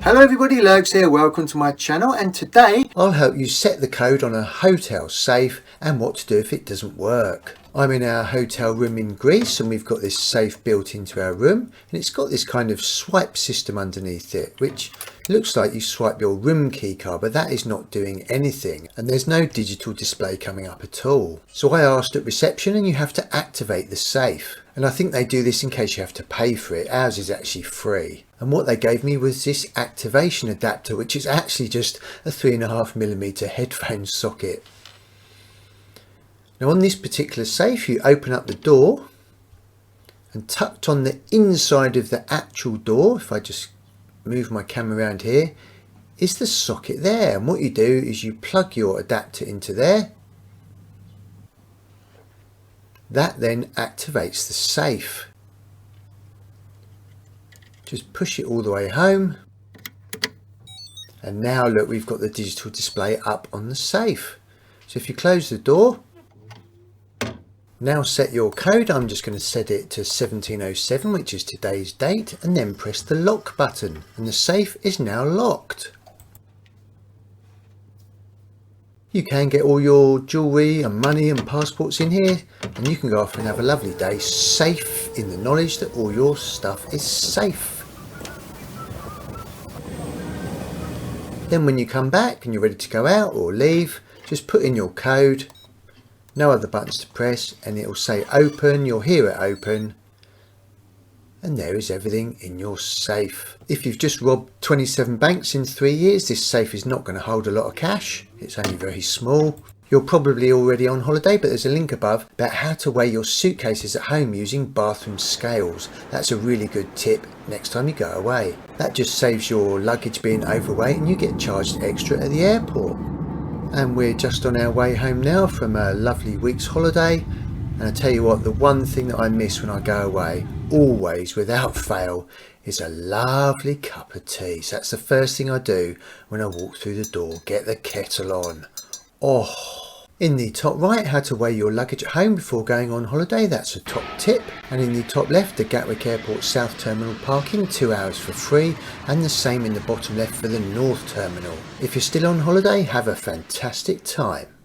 Hello everybody, Lurgs here, welcome to my channel, and today I'll help you set the code on a hotel safe and what to do if it doesn't work. I'm in our hotel room in Greece and we've got this safe built into our room, and it's got this kind of swipe system underneath it, which looks like you swipe your room key card, but that is not doing anything, and there's no digital display coming up at all. So I asked at reception, and you have to activate the safe, and I think they do this in case you have to pay for it. Ours is actually free. And what they gave me was this activation adapter, which is actually just a 3.5mm headphone socket. Now on this particular safe, you open up the door, and tucked on the inside of the actual door, if I just move my camera around here, is the socket there. And what you do is you plug your adapter into there. That then activates the safe. Just push it all the way home, and now look, we've got the digital display up on the safe. So if you close the door, now set your code. I'm just going to set it to 1707, which is today's date, and then press the lock button, and the safe is now locked. You can get all your jewellery and money and passports in here, and you can go off and have a lovely day, safe in the knowledge that all your stuff is safe. Then when you come back and you're ready to go out or leave, just put in your code, no other buttons to press, and it will say open. You'll hear it open, and there is everything in your safe. If you've just robbed 27 banks in 3 years, this safe is not going to hold a lot of cash. It's only very small. You're probably already on holiday, but there's a link above about how to weigh your suitcases at home using bathroom scales. That's a really good tip next time you go away. That just saves your luggage being overweight and you get charged extra at the airport. And we're just on our way home now from a lovely week's holiday. And I tell you what, the one thing that I miss when I go away, always without fail, is a lovely cup of tea. So that's the first thing I do when I walk through the door, get the kettle on. Oh, in the top right, how to weigh your luggage at home before going on holiday. That's a top tip. And in the top left, the Gatwick Airport South Terminal parking, 2 hours for free, and the same in the bottom left for the North Terminal. If you're still on holiday, have a fantastic time.